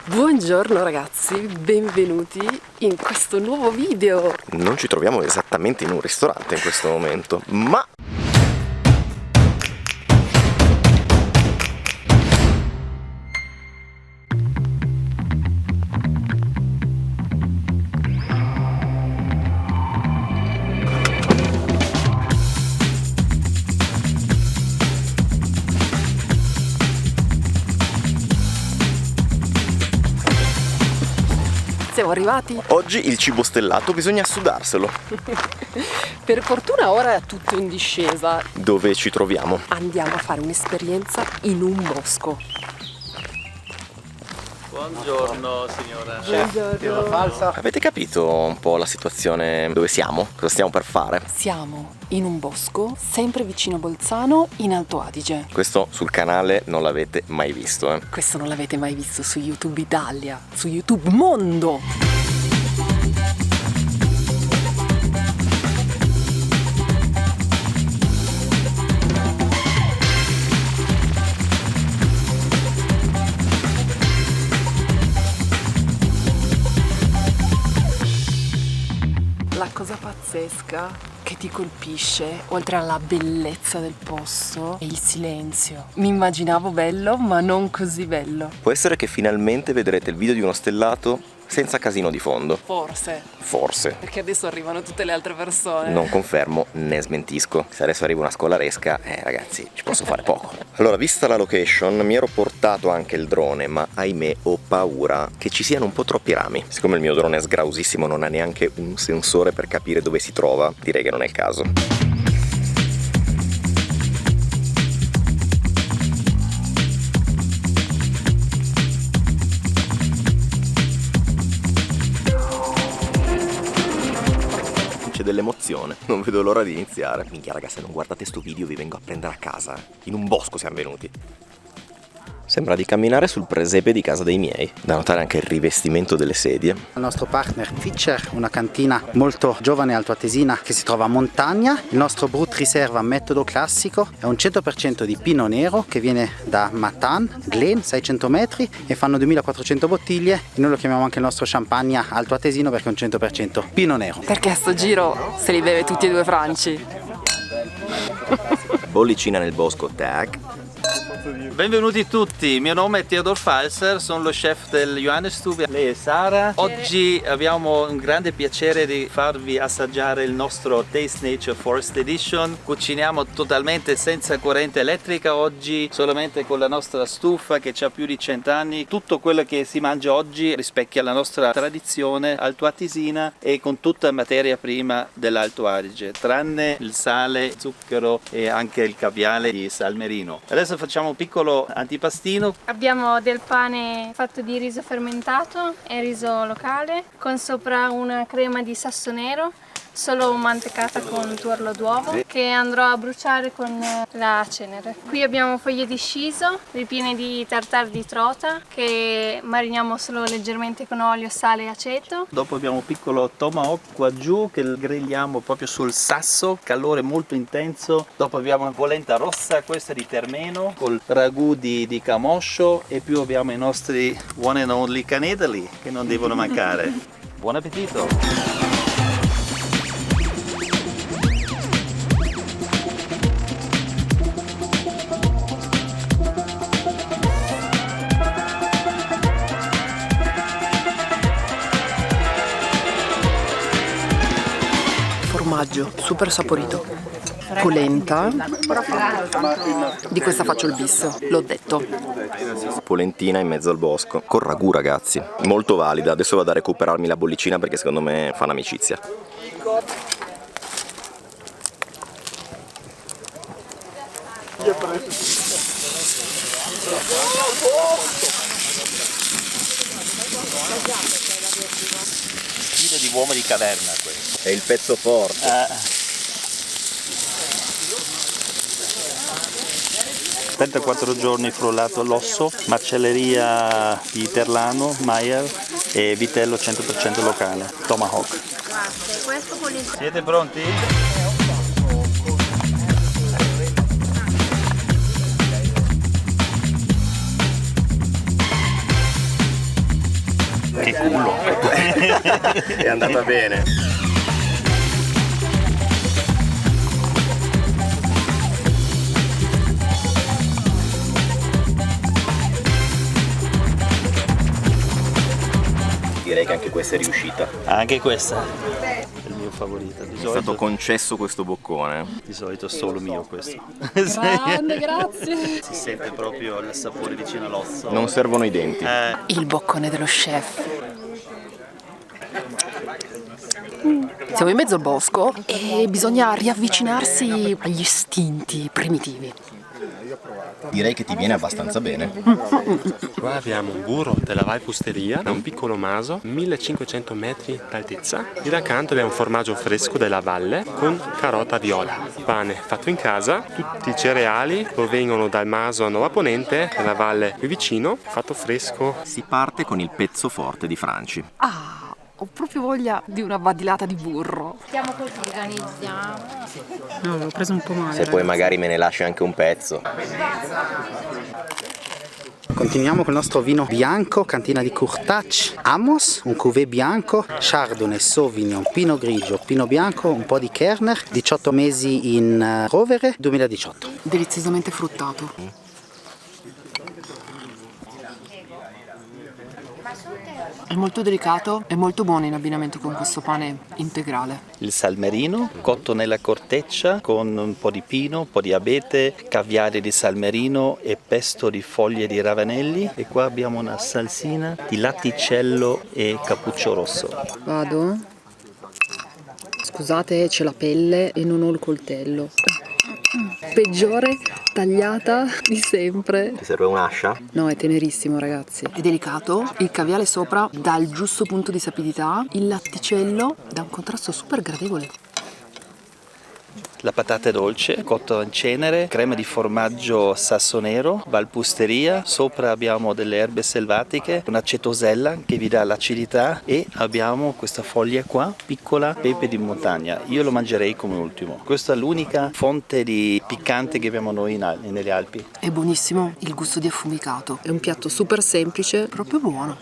Buongiorno ragazzi, benvenuti in questo nuovo video. Non ci troviamo esattamente in un ristorante in questo momento, ma siamo arrivati. oggi il cibo stellato bisogna sudarselo. Per fortuna ora è tutto in discesa. Dove ci troviamo? Andiamo a fare un'esperienza in un bosco. Buongiorno signora. Buongiorno. Avete capito un po' la situazione dove siamo? Cosa stiamo per fare? Siamo in un bosco, sempre vicino Bolzano, in Alto Adige. Questo sul canale non l'avete mai visto, eh? Questo non l'avete mai visto su YouTube Italia, su YouTube Mondo. La cosa pazzesca che ti colpisce, oltre alla bellezza del posto, è il silenzio. Mi immaginavo bello, ma non così bello. Può essere che finalmente vedrete il video di uno stellato senza casino di fondo. Forse, Forse. perché adesso arrivano tutte le altre persone. Non confermo né smentisco. Se adesso arriva una scolaresca, ragazzi, ci posso fare poco. Allora, vista la location, mi ero portato anche il drone, ma ahimè ho paura che ci siano un po' troppi rami. Siccome il mio drone è sgrausissimo, non ha neanche un sensore per capire dove si trova, direi che non è il caso. C'è dell'emozione, non vedo l'ora di iniziare. Minchia raga, se non guardate sto video vi vengo a prendere a casa. In un bosco siamo venuti. Sembra di camminare sul presepe di casa dei miei. Da notare anche il rivestimento delle sedie. Il nostro partner Fischer, una cantina molto giovane altoatesina che si trova a Montagna. Il nostro Brut Riserva metodo classico è un 100% di Pinot Nero che viene da Matan, Glen, 600 metri e fanno 2400 bottiglie e noi lo chiamiamo anche il nostro champagne altoatesino perché è un 100% Pinot Nero. Perché a sto giro se li beve tutti e due Franci. Bollicina nel bosco, tac. Benvenuti tutti, il mio nome è Theodor Falser, sono lo chef del Johannesstube. Lei è Sara. Oggi abbiamo un grande piacere di farvi assaggiare il nostro Taste Nature Forest Edition. Cuciniamo totalmente senza corrente elettrica oggi, solamente con la nostra stufa che ha più di 100 anni. Tutto quello che si mangia oggi rispecchia la nostra tradizione altoatesina e con tutta materia prima dell'Alto Adige, tranne il sale, zucchero e anche il caviale di Salmerino. Adesso facciamo un piccolo antipastino. Abbiamo del pane fatto di riso fermentato e riso locale con sopra una crema di sasso nero solo mantecata con tuorlo d'uovo che andrò a bruciare con la cenere. Qui abbiamo foglie di shiso ripiene di tartare di trota che mariniamo solo leggermente con olio, sale e aceto. Dopo abbiamo un piccolo tomahawk qua giù che grigliamo proprio sul sasso, calore molto intenso. Dopo abbiamo una polenta rossa, questa di termeno, col ragù di camoscio e più abbiamo i nostri one and only canedali che non devono mancare. Buon appetito! Formaggio super saporito, polenta, di questa faccio il bis, l'ho detto. Polentina in mezzo al bosco, con ragù ragazzi, molto valida. Adesso vado a recuperarmi la bollicina perché secondo me fa un'amicizia. Stile di uomo di caverna questo. È il pezzo forte. 34 giorni frullato all'osso, macelleria di Terlano, Maier e vitello 100% locale, Tomahawk. Siete pronti? culo. È andata bene. Direi che anche questa è riuscita. Anche questa è il mio favorito. È stato concesso questo boccone. Di solito è solo mio questo. Grande, grazie. Si sente proprio il sapore vicino all'osso. Non servono i denti. Il boccone dello chef. Siamo in mezzo al bosco e bisogna riavvicinarsi agli istinti primitivi. Direi che ti viene abbastanza bene. Qua abbiamo un burro della Val Pusteria, da un piccolo maso, 1500 metri d'altezza. Lì da accanto abbiamo un formaggio fresco della valle con carota viola. Pane fatto in casa, tutti i cereali provengono dal maso a Nuova Ponente, nella valle qui vicino, fatto fresco. Si parte con il pezzo forte di Franci. Ah, ho proprio voglia di una badilata di burro. Siamo così, organizziamo. No, l'ho preso un po' male. Se poi magari me ne lasci anche un pezzo. Continuiamo col nostro vino bianco, cantina di Kurtac, Amos, un cuvée bianco, Chardonnay, Sauvignon, Pinot Grigio, Pinot Bianco, un po' di Kerner, 18 mesi in rovere, 2018. Deliziosamente fruttato. È molto delicato e molto buono in abbinamento con questo pane integrale. Il salmerino cotto nella corteccia con un po' di pino, un po' di abete, caviale di salmerino e pesto di foglie di ravanelli. E qua abbiamo una salsina di latticello e cappuccio rosso. Vado. Scusate, c'è la pelle e non ho il coltello. Peggiore tagliata di sempre. Ti serve un'ascia? No, è tenerissimo, ragazzi. È delicato, il caviale sopra dà il giusto punto di sapidità, il latticello dà un contrasto super gradevole. La patata dolce cotta in cenere, crema di formaggio sassonero, valpusteria, sopra abbiamo delle erbe selvatiche, una cetosella che vi dà l'acidità e abbiamo questa foglia qua, piccola, pepe di montagna. Io lo mangerei come ultimo. Questa è l'unica fonte di piccante che abbiamo noi nelle Alpi. È buonissimo il gusto di affumicato. È un piatto super semplice, proprio buono.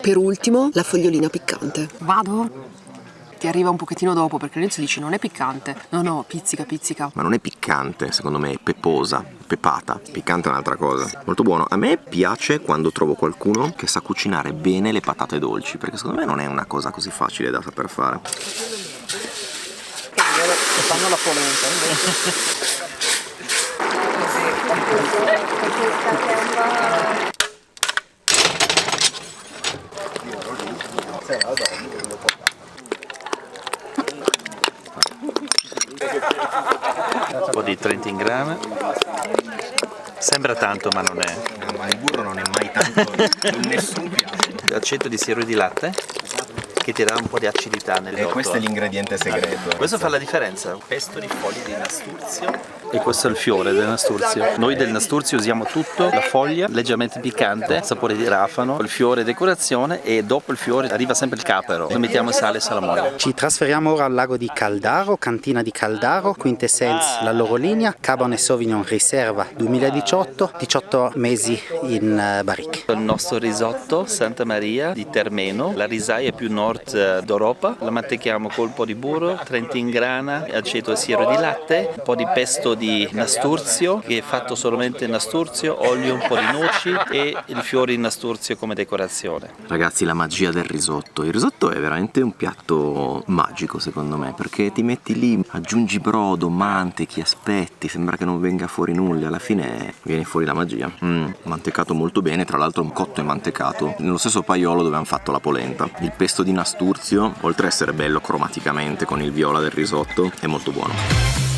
Per ultimo, la fogliolina piccante. Vado? Ti arriva un pochettino dopo perché all'inizio dici non è piccante. No, pizzica, pizzica. Ma non è piccante, secondo me è peposa, pepata. Piccante è un'altra cosa. Molto buono. A me piace quando trovo qualcuno che sa cucinare bene le patate dolci, perché secondo me non è una cosa così facile da saper fare. Fanno la polenta. Un po' di 30 grammi. Sembra tanto, ma non è. Ma il burro non è mai tanto in nessun piatto. L'aceto di siero di latte che ti dà un po' di acidità nel E questo è l'ingrediente segreto. Questo fa la differenza. Pesto di foglie di nasturzio. E questo è il fiore del nasturzio. Noi del nasturzio usiamo tutto, la foglia leggermente piccante, sapore di rafano, il fiore decorazione e dopo il fiore arriva sempre il capero. Noi mettiamo sale e salamoia. Ci trasferiamo ora al lago di Caldaro, cantina di Caldaro, Quintessence la loro linea, Cabernet Sauvignon Riserva 2018, 18 mesi in barrique. Il nostro risotto Santa Maria di Termeno, la risaia più nord d'Europa, la mantechiamo col po' di burro, 30 in grana, aceto e siero di latte, un po' di pesto di nasturzio che è fatto solamente in nasturzio, olio, un po' di noci e il fiore di nasturzio come decorazione. Ragazzi, la magia del risotto. Il risotto è veramente un piatto magico secondo me, perché ti metti lì, aggiungi brodo, mantechi, aspetti, sembra che non venga fuori nulla, alla fine viene fuori la magia. Mantecato molto bene, tra l'altro un cotto e mantecato nello stesso paiolo dove hanno fatto la polenta. Il pesto di nasturzio, oltre ad essere bello cromaticamente con il viola del risotto, è molto buono.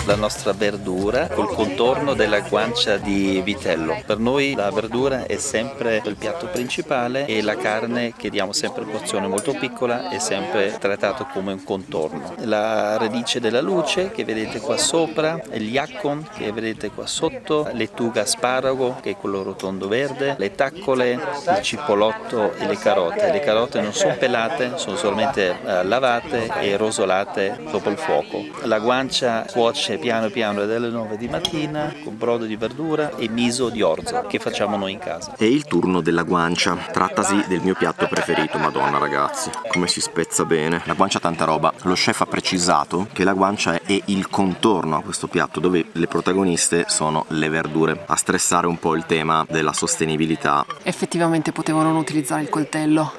La nostra verdura col contorno della guancia di vitello. Per noi la verdura è sempre il piatto principale e la carne che diamo sempre in porzione molto piccola è sempre trattato come un contorno. La radice della luce che vedete qua sopra, il yacon che vedete qua sotto, lettuga asparago che è quello rotondo verde, le taccole, il cipollotto e le carote. Le carote non sono pelate, sono solamente lavate e rosolate sopra il fuoco. La guancia cuoce piano piano dalle 9 di mattina con brodo di verdura e miso di orzo che facciamo noi in casa. È il turno della guancia, trattasi del mio piatto preferito, madonna ragazzi, come si spezza bene. La guancia tanta roba, lo chef ha precisato che la guancia è il contorno a questo piatto dove le protagoniste sono le verdure, a stressare un po' il tema della sostenibilità. Effettivamente potevo non utilizzare il coltello.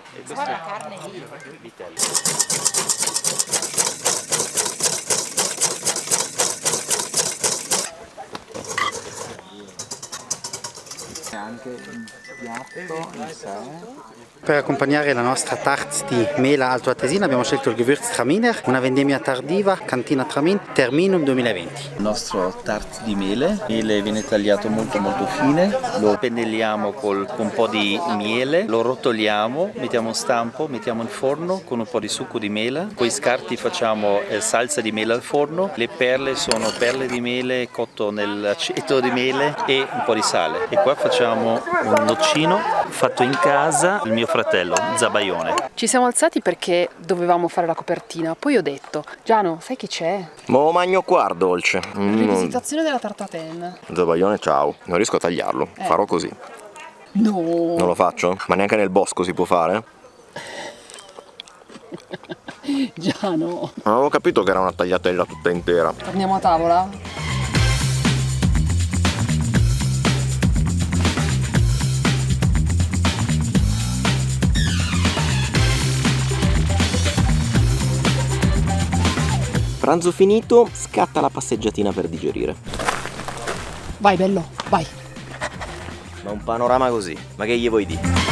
Per accompagnare la nostra tarte di mela altoatesina abbiamo scelto il Gewürztraminer, una vendemmia tardiva, Cantina Tramin, Terminum 2020. Il nostro tart di mele viene tagliato molto fine, lo pennelliamo con un po' di miele, lo rotoliamo, mettiamo un stampo, mettiamo in forno con un po' di succo di mela, con i scarti facciamo salsa di mele al forno, le perle sono perle di mele cotto nell'aceto di mele e un po' di sale. E qua facciamo un noccino fatto in casa, il mio fratello, Zabaione. Ci siamo alzati perché dovevamo fare la copertina, poi ho detto, Giano, sai chi c'è? Mo magno qua dolce. Rivisitazione della tartaten. Zabaione ciao, non riesco a tagliarlo, farò così. No! Non lo faccio? Ma neanche nel bosco si può fare? Giano! Non avevo capito che era una tagliatella tutta intera. Torniamo a tavola? Pranzo finito, scatta la passeggiatina per digerire. Vai bello, vai! Ma un panorama così, ma che gli vuoi dire?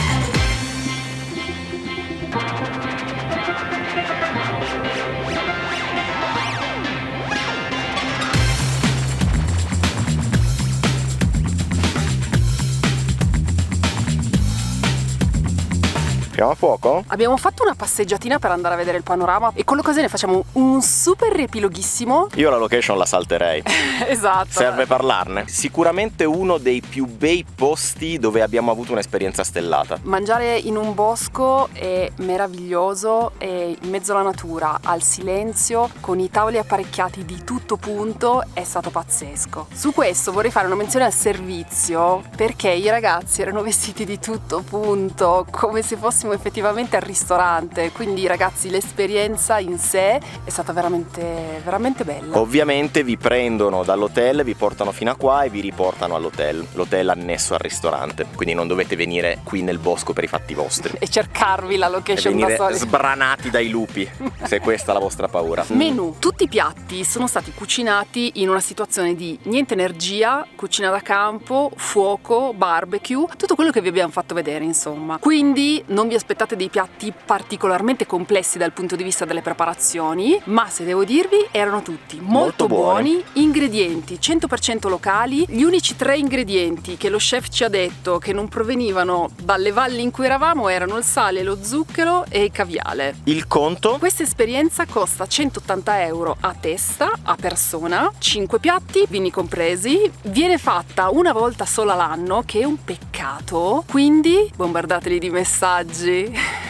Siamo a fuoco? Abbiamo fatto una passeggiatina per andare a vedere il panorama e con l'occasione facciamo un super riepiloghissimo. Io la location la salterei. Esatto. Serve parlarne. Sicuramente uno dei più bei posti dove abbiamo avuto un'esperienza stellata. Mangiare in un bosco è meraviglioso, è in mezzo alla natura, al silenzio, con i tavoli apparecchiati di tutto punto, è stato pazzesco. Su questo vorrei fare una menzione al servizio, perché i ragazzi erano vestiti di tutto punto, come se fossimo effettivamente al ristorante, quindi ragazzi l'esperienza in sé è stata veramente bella. Ovviamente vi prendono dall'hotel, vi portano fino a qua e vi riportano all'hotel, l'hotel annesso al ristorante, quindi non dovete venire qui nel bosco per i fatti vostri E cercarvi la e location da venire soli. sbranati dai lupi, se questa è la vostra paura. Menù. Tutti i piatti sono stati cucinati in una situazione di niente energia, cucina da campo, fuoco, barbecue, tutto quello che vi abbiamo fatto vedere insomma. Quindi non vi aspettate dei piatti particolarmente complessi dal punto di vista delle preparazioni, ma se devo dirvi erano tutti molto buoni, ingredienti 100% locali. Gli unici 3 ingredienti che lo chef ci ha detto che non provenivano dalle valli in cui eravamo erano il sale, lo zucchero e il caviale. Il conto? Questa esperienza costa 180 euro a testa, a persona, 5 piatti, vini compresi, viene fatta una volta sola l'anno, che è un peccato, quindi bombardateli di messaggi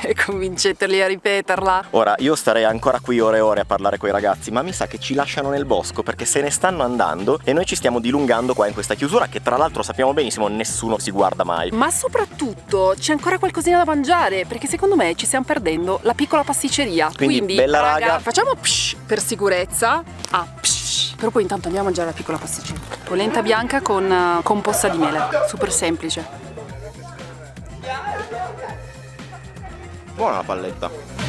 e convinceteli a ripeterla. Ora, io starei ancora qui ore e ore a parlare coi ragazzi, ma mi sa che ci lasciano nel bosco perché se ne stanno andando e noi ci stiamo dilungando qua in questa chiusura che tra l'altro sappiamo benissimo nessuno si guarda mai. Ma soprattutto c'è ancora qualcosina da mangiare, perché secondo me ci stiamo perdendo la piccola pasticceria. Quindi bella raga, facciamo psh per sicurezza. Psh. Però poi intanto andiamo a mangiare la piccola pasticceria. Polenta bianca con composta di mele, super semplice. buona la palletta.